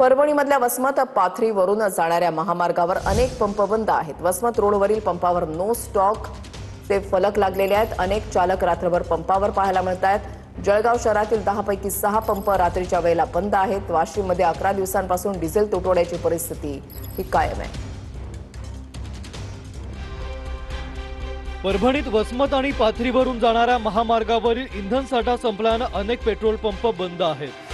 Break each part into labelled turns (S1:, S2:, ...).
S1: परभणीमधल्या वसमत पाथरीवरून जाणाऱ्या महामार्गावर अनेक पंप बंद आहेत। वसमत रोडवरील पंपावर नो स्टॉक चे फलक लागलेले आहेत। अनेक चालक रात्रभर पंपावर पाहायला मिळत आहेत। जळगाव शहरातील 10 पैकी 6 पंप रात्रीच्या वेळेला बंद आहेत। वाशिममध्ये 11 दिवसांपासून डिझेल तुटवड्याची परिस्थिती ही कायम आहे।
S2: परभणीत वसमत आणि पाथरीवरून जाणाऱ्या महामार्गावरील इंधन साठा संपल्याने अनेक पेट्रोल पंप बंद आहेत।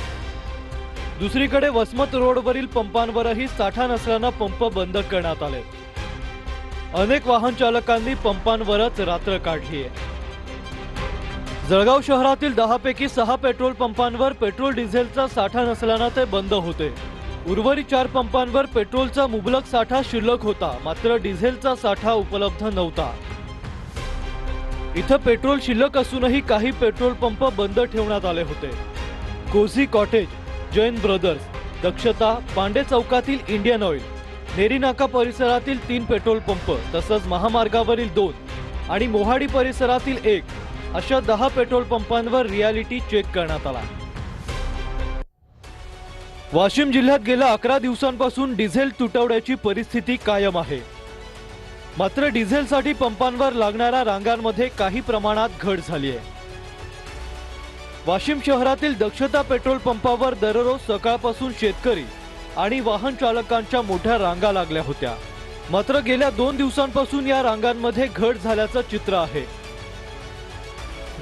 S2: दुसरीकडे वसमत रोडवरील पंपांवरही साठा नसल्याने पंप बंद करण्यात आले। अनेक वाहन चालकांनी पंपांवरच रात्र काढली आहे। जळगाव शहरातील 10 पैकी 6 पेट्रोल पंपांवर पेट्रोल डिझेलचा साठा नसल्याने ते बंद होते। उर्वरित 4 पंपांवर पेट्रोलचा मुबलक साठा शिल्लक होता, मात्र डिझेलचा साठा उपलब्ध नव्हता। इथं पेट्रोल शिल्लक असूनही काही पेट्रोल पंप बंद ठेवण्यात आले होते। कोझी कॉटेज, जैन ब्रदर्स, दक्षता, पांडे चौकातील इंडियन ऑइल, नेरी नाका परिसरातील 3 पेट्रोल पंप तसंच महामार्गावरील 2 आणि मोहाडी परिसरातील 1 अशा 10 पेट्रोल पंपांवर रियालिटी चेक करण्यात आला। वाशिम जिल्ह्यात गेल्या 11 दिवसांपासून डिझेल तुटवड्याची परिस्थिती कायम आहे। मात्र डिझेलसाठी पंपांवर लागणाऱ्या रांगांमध्ये काही प्रमाणात घट झाली आहे। वाशिम शहरातील दक्षता पेट्रोल पंपावर दररोज सकाळपासून शेतकरी आणि वाहन चालकांच्या मोठ्या रांगा लागल्या होत्या। मात्र गेल्या 2 दिवसांपासून या रांगांमध्ये घट झाल्याचं चित्र आहे।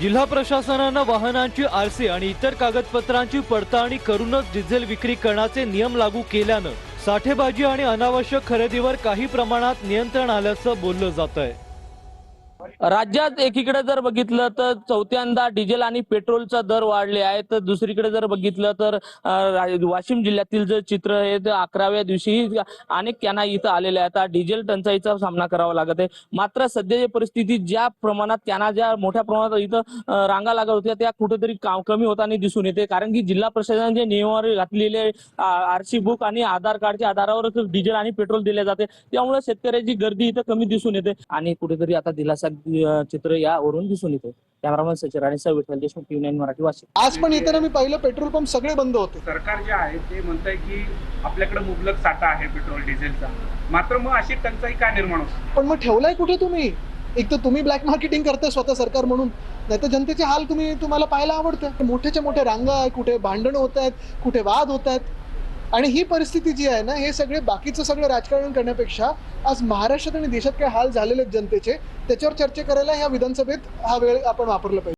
S2: जिल्हा प्रशासनाने वाहनांची आरसी आणि इतर कागदपत्रांची पडताळणी करूनच डिझेल विक्री करण्याचे नियम लागू केल्याने साठेबाजी आणि अनावश्यक खरेदीवर काही प्रमाणात नियंत्रण आल्याचं बोललं जात आहे।
S3: राज्यात एकीकडे जर बघितलं तर चौथ्यांदा डिझेल आणि पेट्रोलचा दर वाढले आहेत, तर दुसरीकडे जर बघितलं तर वाशिम जिल्ह्यातील जे चित्र आहे ते 11व्या दिवशी अनेक कॅना इथं आलेल्या आहेत। डिझेल टंचाईचा सामना करावा लागत आहे। मात्र सध्याची परिस्थिती ज्या प्रमाणात कॅना ज्या मोठ्या प्रमाणात इथं रांगा लागत होत्या त्या कुठेतरी कमी होताना दिसून येते, कारण की जिल्हा प्रशासनाने जे नियमावली घातलेले आरसी बुक आणि आधार कार्डच्या आधारावर डिझेल आणि पेट्रोल दिले जाते, त्यामुळे शेतकऱ्याची गर्दी इथं कमी दिसून येते आणि कुठेतरी आता दिलासा चित्र यावरून दिसून येते। कॅमेरामॅन सचिन राणेसह विठ्ठल देशमुख, TV9 मराठी, वाशिम।
S4: आज पण येताना मी पाहिलं पेट्रोल पंप सगळे बंद होते।
S5: सरकार जे आहे ते म्हणतंय की आपल्याकडे मुबलक साठा आहे पेट्रोल डिझेलचा, मात्र मग अशी टंचाई का निर्माण होते?
S4: पण मग ठेवलाय कुठे तुम्ही? एक तर तुम्ही ब्लॅक मार्केटिंग करताय स्वतः सरकार म्हणून, नाही तर जनतेचे हाल तुम्हाला पाहायला आवडतं। मोठ्याच्या मोठ्या रांगा, कुठे भांडणं होत आहेत, कुठे वाद होत आहेत, आणि ही परिस्थिती जी आहे ना, हे सगळे बाकीचं सगळं राजकारण करण्यापेक्षा आज महाराष्ट्रात आणि देशात काय हाल झालेले जनतेचे त्याच्यावर चर्चा करायला ह्या विधानसभेत हा वेळ आपण वापरला पाहिजे।